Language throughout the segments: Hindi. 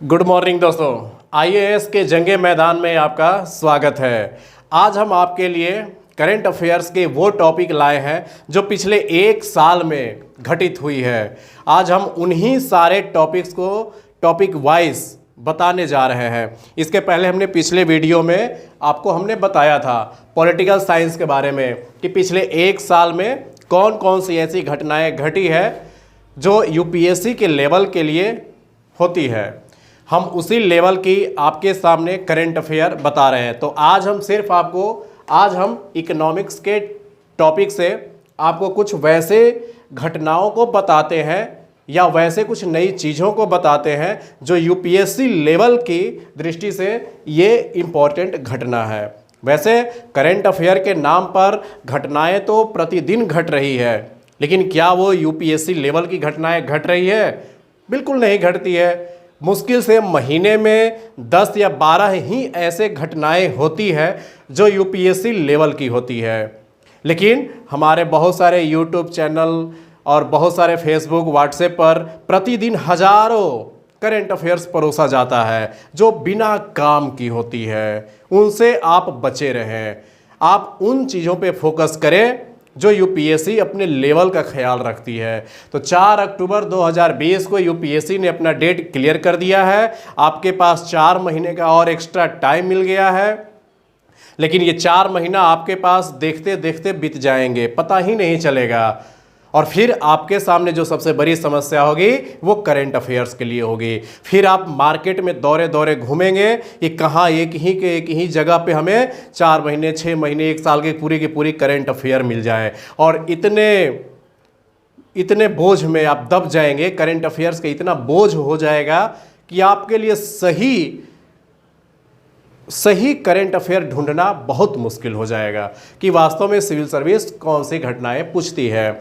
गुड मॉर्निंग दोस्तों, आईएएस के जंगे मैदान में आपका स्वागत है। आज हम आपके लिए करंट अफेयर्स के वो टॉपिक लाए हैं जो पिछले एक साल में घटित हुई है। आज हम उन्हीं सारे टॉपिक्स को टॉपिक वाइज बताने जा रहे हैं। इसके पहले हमने पिछले वीडियो में आपको हमने बताया था पॉलिटिकल साइंस के बारे में कि पिछले एक साल में कौन कौन सी ऐसी घटनाएं घटी है जो यूपीएससी के लेवल के लिए होती है। हम उसी लेवल की आपके सामने करंट अफेयर बता रहे हैं। तो आज हम इकोनॉमिक्स के टॉपिक से आपको कुछ वैसे घटनाओं को बताते हैं या वैसे कुछ नई चीज़ों को बताते हैं जो यूपीएससी लेवल की दृष्टि से ये इम्पोर्टेंट घटना है। वैसे करंट अफेयर के नाम पर घटनाएं तो प्रतिदिन घट रही है, लेकिन क्या वो यूपीएससी लेवल की घटनाएं घट रही है? बिल्कुल नहीं घटती है। मुश्किल से महीने में 10 या 12 ही ऐसे घटनाएं होती है जो यूपीएससी लेवल की होती है। लेकिन हमारे बहुत सारे यूट्यूब चैनल और बहुत सारे फेसबुक व्हाट्सएप पर प्रतिदिन हजारों करंट अफेयर्स परोसा जाता है जो बिना काम की होती है। उनसे आप बचे रहें। आप उन चीज़ों पे फोकस करें जो यूपीएससी अपने लेवल का ख्याल रखती है। तो 4 अक्टूबर 2020 को यूपीएससी ने अपना डेट क्लियर कर दिया है। आपके पास 4 महीने का और एक्स्ट्रा टाइम मिल गया है, लेकिन ये 4 महीना आपके पास देखते देखते बीत जाएंगे, पता ही नहीं चलेगा। और फिर आपके सामने जो सबसे बड़ी समस्या होगी वो करंट अफेयर्स के लिए होगी। फिर आप मार्केट में दौरे दौरे घूमेंगे कि कहाँ एक ही जगह पे हमें 4 महीने 6 महीने 1 साल की पूरी करंट अफेयर मिल जाए। और इतने बोझ में आप दब जाएंगे, करंट अफेयर्स का इतना बोझ हो जाएगा कि आपके लिए सही करंट अफेयर ढूंढना बहुत मुश्किल हो जाएगा कि वास्तव में सिविल सर्विस कौन सी घटनाएं पूछती है।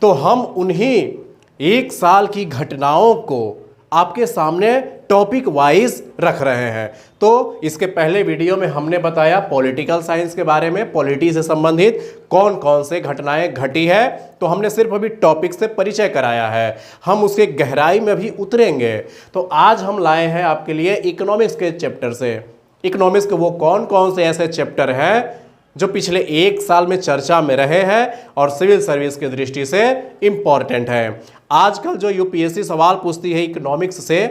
तो हम उन्हीं एक साल की घटनाओं को आपके सामने टॉपिक वाइज रख रहे हैं। तो इसके पहले वीडियो में हमने बताया पॉलिटिकल साइंस के बारे में, पॉलिटी से संबंधित कौन कौन से घटनाएं घटी है। तो हमने सिर्फ अभी टॉपिक से परिचय कराया है, हम उसके गहराई में भी उतरेंगे। तो आज हम लाए हैं आपके लिए इकोनॉमिक्स के चैप्टर से। इकोनॉमिक्स के वो कौन कौन से ऐसे चैप्टर हैं जो पिछले एक साल में चर्चा में रहे हैं और सिविल सर्विस की दृष्टि से इम्पॉर्टेंट है। आजकल जो यूपीएससी सवाल पूछती है इकोनॉमिक्स से,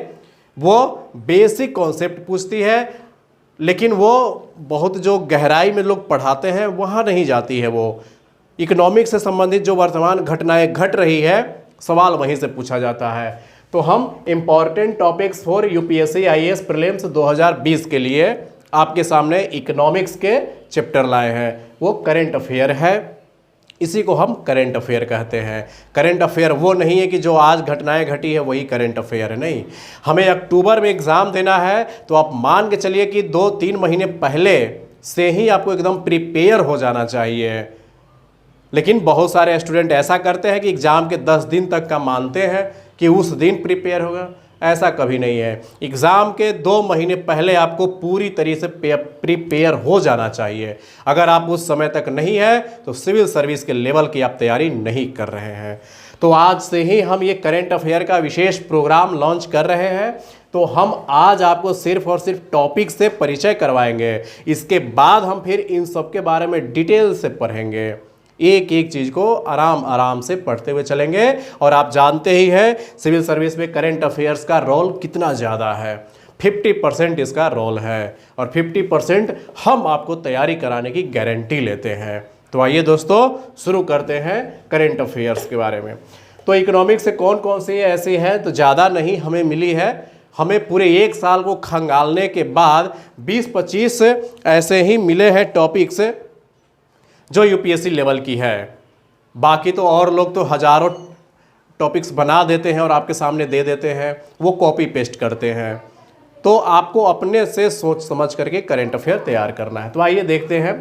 वो बेसिक कॉन्सेप्ट पूछती है, लेकिन वो बहुत जो गहराई में लोग पढ़ाते हैं वहाँ नहीं जाती है। वो इकोनॉमिक्स से संबंधित जो वर्तमान घटनाएं घट रही है, सवाल वहीं से पूछा जाता है। तो हम important topics for UPSC IAS prelims 2020 के लिए आपके सामने इकोनॉमिक्स के चैप्टर लाए हैं। वो करंट अफेयर है, इसी को हम करंट अफेयर कहते हैं। करंट अफेयर वो नहीं है कि जो आज घटनाएं घटी है वही करंट अफेयर है, नहीं। हमें अक्टूबर में एग्ज़ाम देना है तो आप मान के चलिए कि 2-3 महीने पहले से ही आपको एकदम प्रिपेयर हो जाना चाहिए। लेकिन बहुत सारे स्टूडेंट ऐसा करते हैं कि एग्ज़ाम के 10 दिन तक का मानते हैं कि उस दिन प्रिपेयर होगा। ऐसा कभी नहीं है। एग्ज़ाम के 2 महीने पहले आपको पूरी तरीके से प्रिपेयर हो जाना चाहिए। अगर आप उस समय तक नहीं है तो सिविल सर्विस के लेवल की आप तैयारी नहीं कर रहे हैं। तो आज से ही हम ये करंट अफेयर का विशेष प्रोग्राम लॉन्च कर रहे हैं। तो हम आज आपको सिर्फ और सिर्फ टॉपिक से परिचय करवाएंगे। इसके बाद हम फिर इन सब के बारे में डिटेल से पढ़ेंगे। एक एक चीज़ को आराम से पढ़ते हुए चलेंगे। और आप जानते ही हैं सिविल सर्विस में करंट अफेयर्स का रोल कितना ज़्यादा है। 50% इसका रोल है और 50% हम आपको तैयारी कराने की गारंटी लेते हैं। तो आइए दोस्तों शुरू करते हैं करंट अफेयर्स के बारे में। तो इकोनॉमिक्स से कौन कौन सी ऐसी हैं, तो ज़्यादा नहीं हमें मिली है। हमें पूरे एक साल को खंगालने के बाद 20-25 ऐसे ही मिले हैं टॉपिक्स जो यूपीएससी लेवल की है। बाकी तो और लोग तो हज़ारों टॉपिक्स बना देते हैं और आपके सामने दे देते हैं, वो कॉपी पेस्ट करते हैं। तो आपको अपने से सोच समझ करके करंट अफेयर तैयार करना है। तो आइए देखते हैं।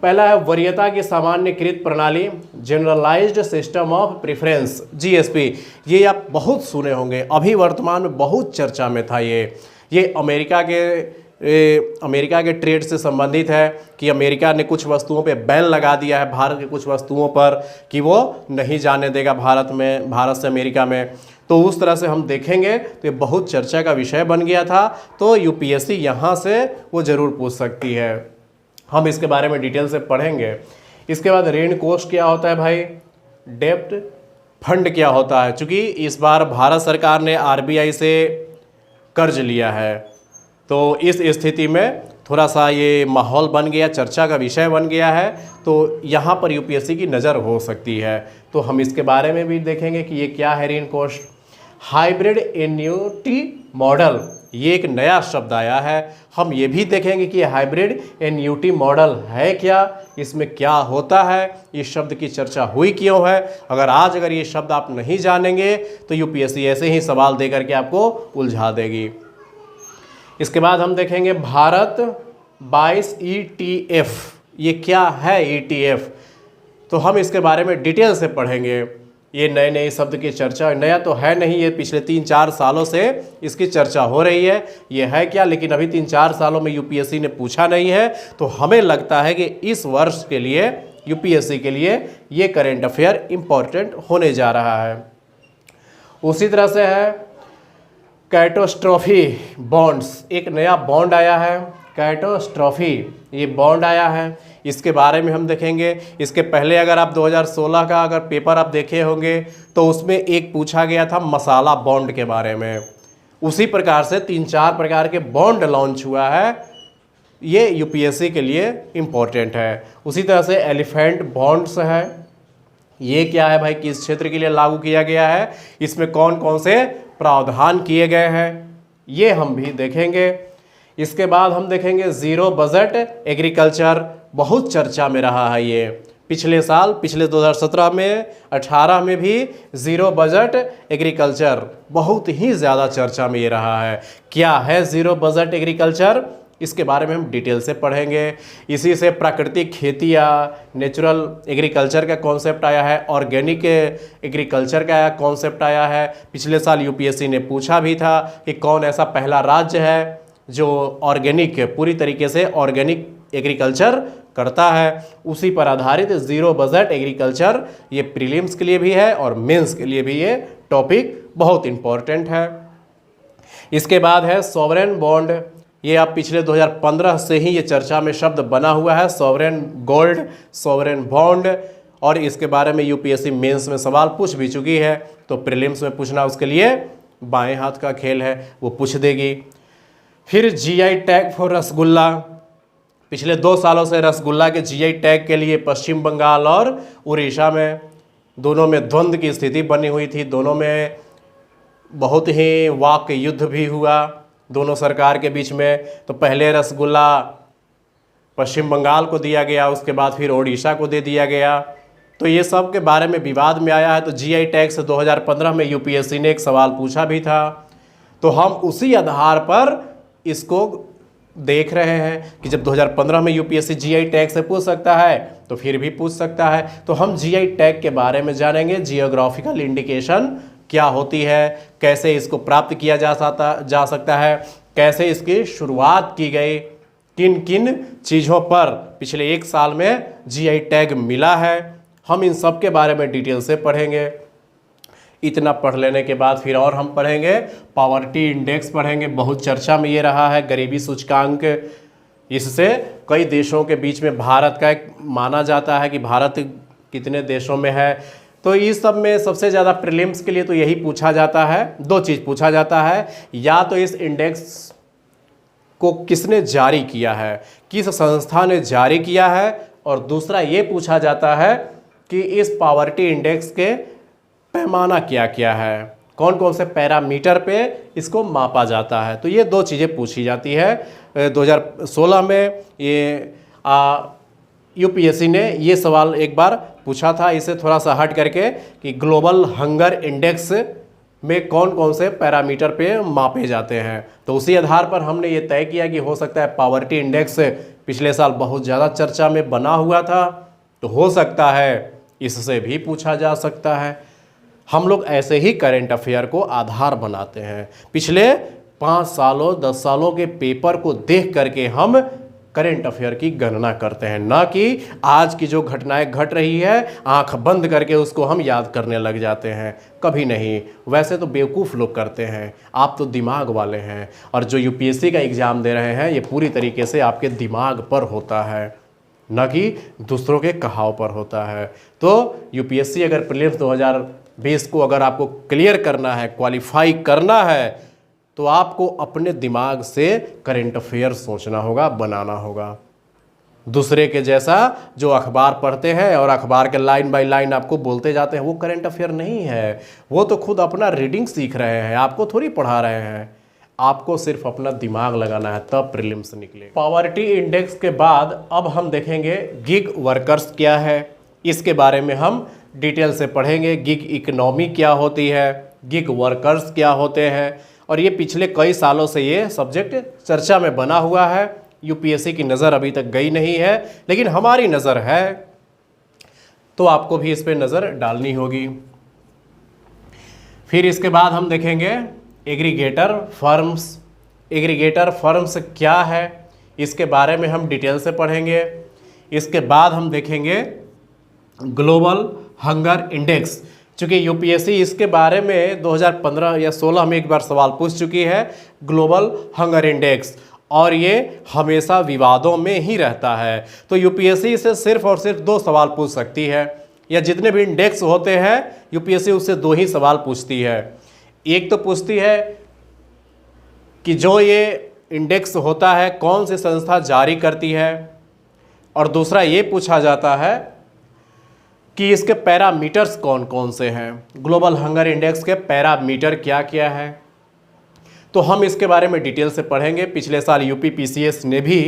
पहला है वरीयता की सामान्यकृत प्रणाली, generalised system of preference, GSP. ये आप बहुत सुने होंगे, अभी वर्तमान में बहुत चर्चा में था। ये अमेरिका के ट्रेड से संबंधित है कि अमेरिका ने कुछ वस्तुओं पे बैन लगा दिया है भारत की कुछ वस्तुओं पर कि वो नहीं जाने देगा भारत से अमेरिका में। तो उस तरह से हम देखेंगे तो ये बहुत चर्चा का विषय बन गया था। तो यूपीएससी यहाँ से वो ज़रूर पूछ सकती है, हम इसके बारे में डिटेल से पढ़ेंगे। इसके बाद ऋण कोष क्या होता है भाई, डेब्ट फंड क्या होता है। चूँकि इस बार भारत सरकार ने आरबीआई से कर्ज लिया है, तो इस स्थिति में थोड़ा सा ये माहौल बन गया, चर्चा का विषय बन गया है, तो यहाँ पर यूपीएससी की नज़र हो सकती है। तो हम इसके बारे में भी देखेंगे कि ये क्या है ऋण कोष। हाइब्रिड एन्युटी मॉडल, ये एक नया शब्द आया है। हम ये भी देखेंगे कि हाइब्रिड एन्युटी मॉडल है क्या, इसमें क्या होता है, इस शब्द की चर्चा हुई क्यों है। अगर ये शब्द आप नहीं जानेंगे तो यूपीएससी ऐसे ही सवाल दे करके आपको उलझा देगी। इसके बाद हम देखेंगे भारत 22 ETF, ये क्या है ETF, तो हम इसके बारे में डिटेल से पढ़ेंगे। ये नए नए शब्द की चर्चा, नया तो है नहीं, ये पिछले 3-4 सालों से इसकी चर्चा हो रही है। ये है क्या, लेकिन अभी 3-4 सालों में यूपीएससी ने पूछा नहीं है, तो हमें लगता है कि इस वर्ष के लिए यूपीएससी के लिए ये करेंट अफेयर इम्पॉर्टेंट होने जा रहा है। उसी तरह से है कैटोस्ट्रॉफी बॉन्ड्स, एक नया बॉन्ड आया है कैटोस्ट्रॉफी, ये बॉन्ड आया है, इसके बारे में हम देखेंगे। इसके पहले अगर आप 2016 का अगर पेपर आप देखे होंगे तो उसमें एक पूछा गया था मसाला बॉन्ड के बारे में। उसी प्रकार से 3-4 प्रकार के बॉन्ड लॉन्च हुआ है, ये यूपीएससी के लिए इम्पोर्टेंट है। उसी तरह से एलिफेंट बॉन्ड्स है, ये क्या है भाई, किस क्षेत्र के लिए लागू किया गया है, इसमें कौन कौन से प्रावधान किए गए हैं, ये हम भी देखेंगे। इसके बाद हम देखेंगे ज़ीरो बजट एग्रीकल्चर, बहुत चर्चा में रहा है ये पिछले साल, पिछले 2017 में 18 में भी ज़ीरो बजट एग्रीकल्चर बहुत ही ज़्यादा चर्चा में ये रहा है। क्या है ज़ीरो बजट एग्रीकल्चर, इसके बारे में हम डिटेल से पढ़ेंगे। इसी से प्राकृतिक खेती या नेचुरल एग्रीकल्चर का कॉन्सेप्ट आया है, ऑर्गेनिक एग्रीकल्चर का कॉन्सेप्ट आया है। पिछले साल यूपीएससी ने पूछा भी था कि कौन ऐसा पहला राज्य है जो ऑर्गेनिक, पूरी तरीके से ऑर्गेनिक एग्रीकल्चर करता है। उसी पर आधारित ज़ीरो बजट एग्रीकल्चर, ये प्रीलिम्स के लिए भी है और मेंस के लिए भी ये टॉपिक बहुत इम्पोर्टेंट है। इसके बाद है सॉवरेन बॉन्ड, ये आप पिछले 2015 से ही ये चर्चा में शब्द बना हुआ है, सॉवरेन गोल्ड, सॉवरेन बॉन्ड, और इसके बारे में यूपीएससी मेंस में सवाल पूछ भी चुकी है, तो प्रीलिम्स में पूछना उसके लिए बाएं हाथ का खेल है, वो पूछ देगी। फिर जीआई टैग फॉर रसगुल्ला, पिछले 2 सालों से रसगुल्ला के जीआई टैग के लिए पश्चिम बंगाल और उड़ीसा में दोनों में द्वंद्व की स्थिति बनी हुई थी, दोनों में बहुत ही वाक युद्ध भी हुआ दोनों सरकार के बीच में। तो पहले रसगुल्ला पश्चिम बंगाल को दिया गया, उसके बाद फिर उड़ीसा को दे दिया गया, तो ये सब के बारे में विवाद में आया है। तो जीआई टैग से 2015 में यूपीएससी ने एक सवाल पूछा भी था, तो हम उसी आधार पर इसको देख रहे हैं कि जब 2015 में यूपीएससी जीआई टैग से पूछ सकता है तो फिर भी पूछ सकता है। तो हम जीआई टैग के बारे में जानेंगे, जियोग्राफिकल इंडिकेशन क्या होती है, कैसे इसको प्राप्त किया जा सकता है, कैसे इसकी शुरुआत की गई, किन किन चीज़ों पर पिछले 1 साल में जीआई टैग मिला है, हम इन सब के बारे में डिटेल से पढ़ेंगे। इतना पढ़ लेने के बाद फिर और हम पढ़ेंगे पॉवर्टी इंडेक्स पढ़ेंगे, बहुत चर्चा में ये रहा है, गरीबी सूचकांक, इससे कई देशों के बीच में भारत का एक माना जाता है कि भारत कितने देशों में है। तो इस सब में सबसे ज़्यादा प्रीलिम्स के लिए तो यही पूछा जाता है, 2 चीज़ पूछा जाता है, या तो इस इंडेक्स को किसने जारी किया है, किस संस्था ने जारी किया है, और दूसरा ये पूछा जाता है कि इस पॉवर्टी इंडेक्स के पैमाना क्या क्या है, कौन कौन से पैरामीटर पे इसको मापा जाता है। तो ये 2 चीज़ें पूछी जाती है। 2016 में ये यूपीएससी ने ये सवाल एक बार पूछा था, इसे थोड़ा सा हट करके, कि ग्लोबल हंगर इंडेक्स में कौन कौन से पैरामीटर पे मापे जाते हैं। तो उसी आधार पर हमने ये तय किया कि हो सकता है पॉवर्टी इंडेक्स पिछले साल बहुत ज़्यादा चर्चा में बना हुआ था, तो हो सकता है इससे भी पूछा जा सकता है। हम लोग ऐसे ही करेंट अफेयर को आधार बनाते हैं, पिछले 5 सालों 10 सालों के पेपर को देख करके हम करेंट अफेयर की गणना करते हैं, ना कि आज की जो घटनाएं घट रही है आंख बंद करके उसको हम याद करने लग जाते हैं। कभी नहीं, वैसे तो बेवकूफ़ लोग करते हैं, आप तो दिमाग वाले हैं। और जो यूपीएससी का एग्ज़ाम दे रहे हैं ये पूरी तरीके से आपके दिमाग पर होता है, ना कि दूसरों के कहाव पर होता है। तो यूपीएससी अगर प्रीलिम्स 2020 को अगर आपको क्लियर करना है, क्वालिफाई करना है, तो आपको अपने दिमाग से करंट अफेयर सोचना होगा, बनाना होगा। दूसरे के जैसा जो अखबार पढ़ते हैं और अखबार के लाइन बाय लाइन आपको बोलते जाते हैं, वो करंट अफेयर नहीं है। वो तो खुद अपना रीडिंग सीख रहे हैं, आपको थोड़ी पढ़ा रहे हैं। आपको सिर्फ अपना दिमाग लगाना है, तब प्रीलिम्स निकलेगा। पॉवर्टी इंडेक्स के बाद अब हम देखेंगे गिग वर्कर्स क्या है, इसके बारे में हम डिटेल से पढ़ेंगे। गिग इकोनॉमी क्या होती है, गिग वर्कर्स क्या होते हैं, और ये पिछले कई सालों से ये सब्जेक्ट चर्चा में बना हुआ है। यूपीएससी की नज़र अभी तक गई नहीं है, लेकिन हमारी नज़र है, तो आपको भी इस पर नज़र डालनी होगी। फिर इसके बाद हम देखेंगे एग्रीगेटर फर्म्स। एग्रीगेटर फर्म्स क्या है, इसके बारे में हम डिटेल से पढ़ेंगे। इसके बाद हम देखेंगे ग्लोबल हंगर इंडेक्स। चूँकि यूपीएससी इसके बारे में 2015 या 16 में एक बार सवाल पूछ चुकी है, ग्लोबल हंगर इंडेक्स, और ये हमेशा विवादों में ही रहता है। तो यूपीएससी इसे सिर्फ और सिर्फ 2 सवाल पूछ सकती है, या जितने भी इंडेक्स होते हैं यूपीएससी उससे 2 ही सवाल पूछती है। एक तो पूछती है कि जो ये इंडेक्स होता है कौन सी संस्था जारी करती है, और दूसरा ये पूछा जाता है कि इसके पैरामीटर्स कौन कौन से हैं। ग्लोबल हंगर इंडेक्स के पैरामीटर क्या क्या है, तो हम इसके बारे में डिटेल से पढ़ेंगे। पिछले साल यूपी पीसीएस ने भी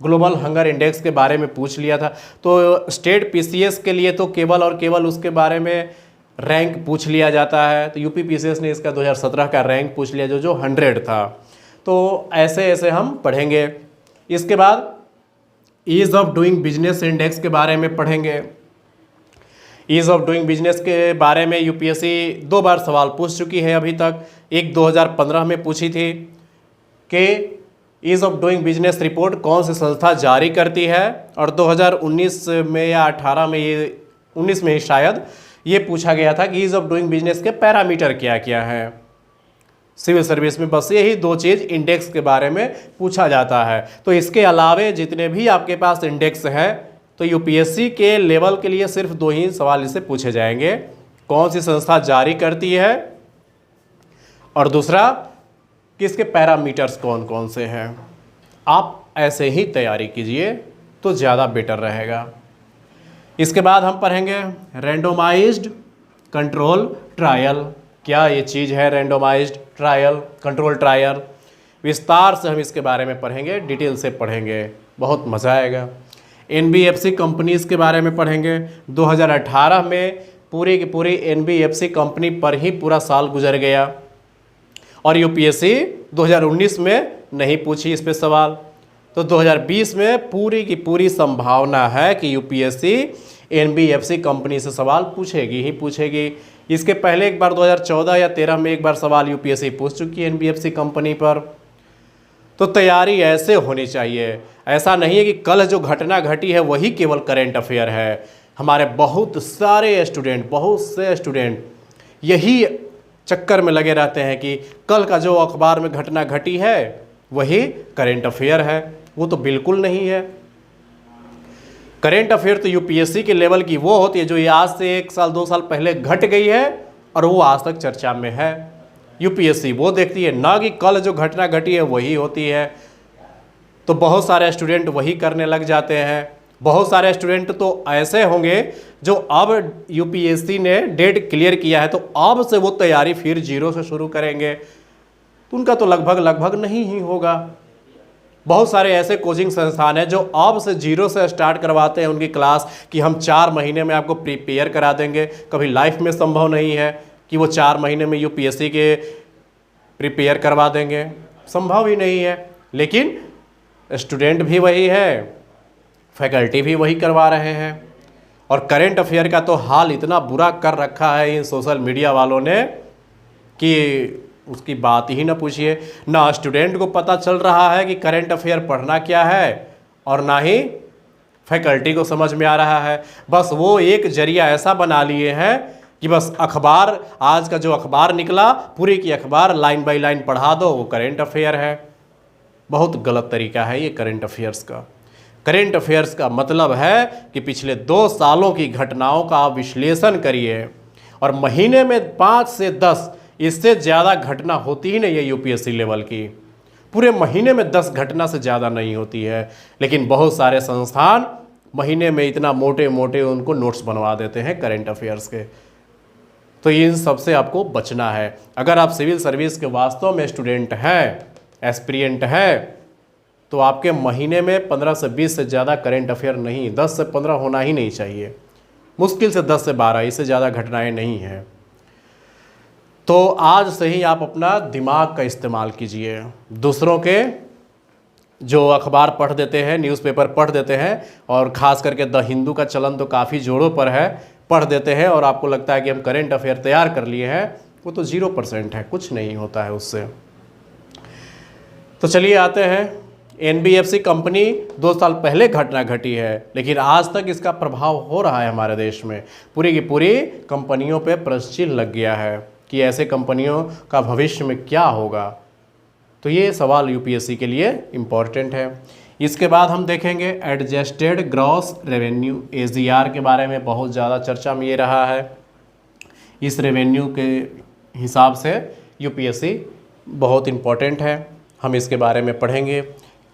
ग्लोबल हंगर इंडेक्स के बारे में पूछ लिया था। तो स्टेट पीसीएस के लिए तो केवल और केवल उसके बारे में रैंक पूछ लिया जाता है, तो यूपी पीसीएस ने इसका 2017 का रैंक पूछ लिया जो 100 था। तो ऐसे ऐसे हम पढ़ेंगे। इसके बाद ease of doing business index के बारे में पढ़ेंगे। ईज़ ऑफ डूइंग बिजनेस के बारे में यूपीएससी 2 बार सवाल पूछ चुकी है अभी तक। एक 2015 में पूछी थी कि ease of doing business report कौन सी संस्था जारी करती है, और 2019 में या 18 में, ये 19 में ही शायद, ये पूछा गया था कि ईज़ ऑफ डूइंग बिजनेस के पैरामीटर क्या क्या हैं। सिविल सर्विस में बस यही 2 चीज़ इंडेक्स के बारे में पूछा जाता है। तो इसके अलावे जितने भी आपके पास इंडेक्स हैं, तो यूपीएससी के लेवल के लिए सिर्फ 2 ही सवाल इससे पूछे जाएंगे, कौन सी संस्था जारी करती है, और दूसरा कि इसके पैरामीटर्स कौन कौन से हैं। आप ऐसे ही तैयारी कीजिए तो ज़्यादा बेटर रहेगा। इसके बाद हम पढ़ेंगे रैंडोमाइज्ड कंट्रोल ट्रायल। क्या ये चीज़ है रैंडोमाइज्ड ट्रायल, कंट्रोल ट्रायल? विस्तार से हम इसके बारे में पढ़ेंगे, डिटेल से पढ़ेंगे, बहुत मज़ा आएगा। एनबीएफसी कंपनीज़ के बारे में पढ़ेंगे। 2018 में पूरी की पूरी एनबीएफसी कंपनी पर ही पूरा साल गुजर गया, और यूपीएससी 2019 में नहीं पूछी इस पे सवाल। तो 2020 में पूरी की पूरी संभावना है कि यूपीएससी एनबीएफसी कंपनी से सवाल पूछेगी ही पूछेगी। इसके पहले एक बार 2014 या 13 में एक बार सवाल यूपीएससी पूछ चुकी है एनबीएफसी कंपनी पर। तो तैयारी ऐसे होनी चाहिए, ऐसा नहीं है कि कल जो घटना घटी है वही केवल करेंट अफेयर है। हमारे बहुत से स्टूडेंट यही चक्कर में लगे रहते हैं कि कल का जो अखबार में घटना घटी है वही करेंट अफेयर है। वो तो बिल्कुल नहीं है। करेंट अफेयर तो यूपीएससी के लेवल की वो होती है जो ये आज से 1 साल 2 साल पहले घट गई है और वो आज तक चर्चा में है। यूपीएससी वो देखती है, ना कि कल जो घटना घटी है वही होती है। तो बहुत सारे स्टूडेंट वही करने लग जाते हैं। बहुत सारे स्टूडेंट तो ऐसे होंगे जो अब यूपीएससी ने डेट क्लियर किया है तो अब से वो तैयारी फिर 0 से शुरू करेंगे, तो उनका तो लगभग नहीं ही होगा। बहुत सारे ऐसे कोचिंग संस्थान हैं जो अब से 0 से स्टार्ट करवाते हैं उनकी क्लास कि हम 4 महीने में आपको प्रिपेयर करा देंगे। कभी लाइफ में संभव नहीं है कि वो 4 महीने में यूपीएससी के प्रिपेयर करवा देंगे, संभव ही नहीं है। लेकिन स्टूडेंट भी वही है, फैकल्टी भी वही करवा रहे हैं। और करेंट अफेयर का तो हाल इतना बुरा कर रखा है इन सोशल मीडिया वालों ने कि उसकी बात ही ना पूछिए। ना स्टूडेंट को पता चल रहा है कि करेंट अफेयर पढ़ना क्या है, और ना ही फैकल्टी को समझ में आ रहा है। बस वो एक जरिया ऐसा बना लिए हैं कि बस अखबार, आज का जो अखबार निकला पूरी की अखबार लाइन बाय लाइन पढ़ा दो, वो करेंट अफेयर है। बहुत गलत तरीका है ये करेंट अफेयर्स का। करेंट अफेयर्स का मतलब है कि पिछले 2 सालों की घटनाओं का आप विश्लेषण करिए, और महीने में 5 से 10, इससे ज़्यादा घटना होती ही नहीं है यूपीएससी लेवल की। पूरे महीने में 10 घटना से ज़्यादा नहीं होती है, लेकिन बहुत सारे संस्थान महीने में इतना मोटे मोटे उनको नोट्स बनवा देते हैं करेंट अफेयर्स के। तो इन सब से आपको बचना है। अगर आप सिविल सर्विस के वास्तव में स्टूडेंट हैं, एस्पिरेंट हैं, तो आपके महीने में 15 से 20 से ज़्यादा करेंट अफेयर नहीं, 10 से 15 होना ही नहीं चाहिए, मुश्किल से 10 से 12, इससे ज़्यादा घटनाएं नहीं हैं। तो आज से ही आप अपना दिमाग का इस्तेमाल कीजिए। दूसरों के जो अखबार पढ़ देते हैं, न्यूज़पेपर पढ़ देते हैं, और ख़ास करके द हिंदू का चलन तो काफ़ी जोरों पर है, पढ़ देते हैं और आपको लगता है कि हम करेंट अफेयर तैयार कर लिए हैं, वो तो 0% है, कुछ नहीं होता है उससे। तो चलिए आते हैं, एनबीएफसी कंपनी 2 साल पहले घटना घटी है, लेकिन आज तक इसका प्रभाव हो रहा है हमारे देश में। पूरी की पूरी कंपनियों पे प्रश्नचिन्ह लग गया है कि ऐसे कंपनियों का भविष्य में क्या होगा। तो ये सवाल यूपीएससी के लिए इम्पॉर्टेंट है। इसके बाद हम देखेंगे एडजस्टेड ग्रॉस रेवेन्यू, एजीआर के बारे में बहुत ज़्यादा चर्चा में ये रहा है। इस रेवेन्यू के हिसाब से यूपीएससी बहुत इम्पॉर्टेंट है, हम इसके बारे में पढ़ेंगे।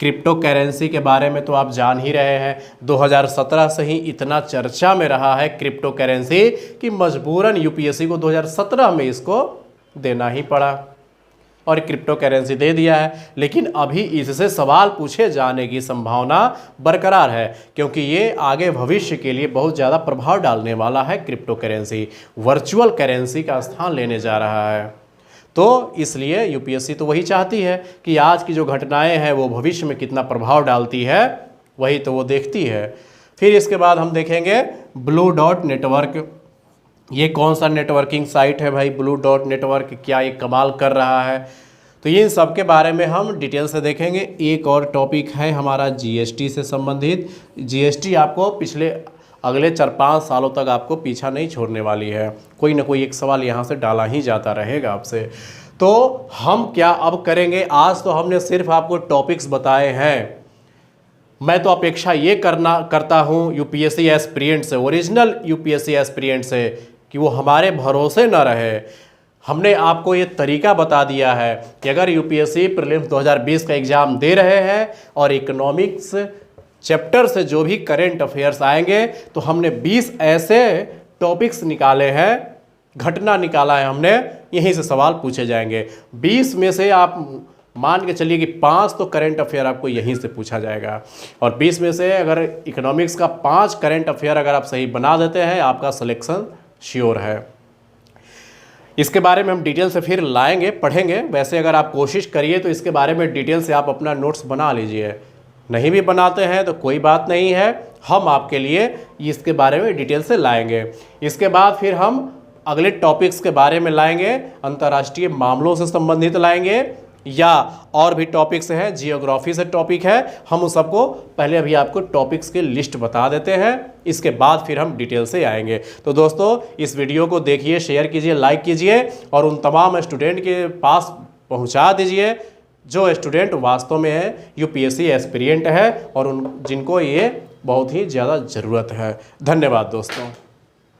क्रिप्टो करेंसी के बारे में तो आप जान ही रहे हैं, 2017 से ही इतना चर्चा में रहा है क्रिप्टो करेंसी कि मजबूरन यूपीएससी को 2017 में इसको देना ही पड़ा, और क्रिप्टो करेंसी दे दिया है। लेकिन अभी इससे सवाल पूछे जाने की संभावना बरकरार है, क्योंकि ये आगे भविष्य के लिए बहुत ज़्यादा प्रभाव डालने वाला है। क्रिप्टो करेंसी वर्चुअल करेंसी का स्थान लेने जा रहा है। तो इसलिए यूपीएससी तो वही चाहती है कि आज की जो घटनाएं हैं वो भविष्य में कितना प्रभाव डालती है, वही तो वो देखती है। फिर इसके बाद हम देखेंगे ब्लू डॉट नेटवर्क। ये कौन सा नेटवर्किंग साइट है भाई ब्लू डॉट नेटवर्क, क्या ये कमाल कर रहा है? तो इन सब के बारे में हम डिटेल से देखेंगे। एक और टॉपिक है हमारा जीएसटी से संबंधित। जीएसटी आपको पिछले अगले 4-5 सालों तक आपको पीछा नहीं छोड़ने वाली है, कोई ना कोई एक सवाल यहाँ से डाला ही जाता रहेगा आपसे। तो हम क्या अब करेंगे, आज तो हमने सिर्फ आपको टॉपिक्स बताए हैं। मैं तो अपेक्षा ये करता हूँ यूपीएससी एस्पिरेंट से, ओरिजिनल यूपीएससी एस्पिरेंट से, कि वो हमारे भरोसे न रहे। हमने आपको ये तरीका बता दिया है कि अगर यूपीएससी प्रीलिम्स 2020 का एग्ज़ाम दे रहे हैं और इकोनॉमिक्स चैप्टर से जो भी करेंट अफेयर्स आएंगे, तो हमने 20 ऐसे टॉपिक्स निकाले हैं, घटना निकाला है हमने, यहीं से सवाल पूछे जाएंगे। 20 में से आप मान के चलिए कि 5 तो करेंट अफेयर आपको यहीं से पूछा जाएगा, और 20 में से अगर इकोनॉमिक्स का 5 करेंट अफेयर अगर आप सही बना देते हैं, आपका सिलेक्शन श्योर है। इसके बारे में हम डिटेल से फिर लाएंगे, पढ़ेंगे। वैसे अगर आप कोशिश करिए तो इसके बारे में डिटेल से आप अपना नोट्स बना लीजिए। नहीं भी बनाते हैं तो कोई बात नहीं है, हम आपके लिए इसके बारे में डिटेल से लाएंगे। इसके बाद फिर हम अगले टॉपिक्स के बारे में लाएंगे, अंतर्राष्ट्रीय मामलों से संबंधित लाएंगे, या और भी टॉपिक्स हैं, जियोग्राफी से टॉपिक है, हम उस सबको पहले अभी आपको टॉपिक्स की लिस्ट बता देते हैं, इसके बाद फिर हम डिटेल से आएंगे। तो दोस्तों इस वीडियो को देखिए, शेयर कीजिए, लाइक कीजिए, और उन तमाम स्टूडेंट के पास पहुंचा दीजिए जो स्टूडेंट वास्तव में है यूपीएससी एस्पिरेंट है और उन जिनको ये बहुत ही ज़्यादा ज़रूरत है। धन्यवाद दोस्तों।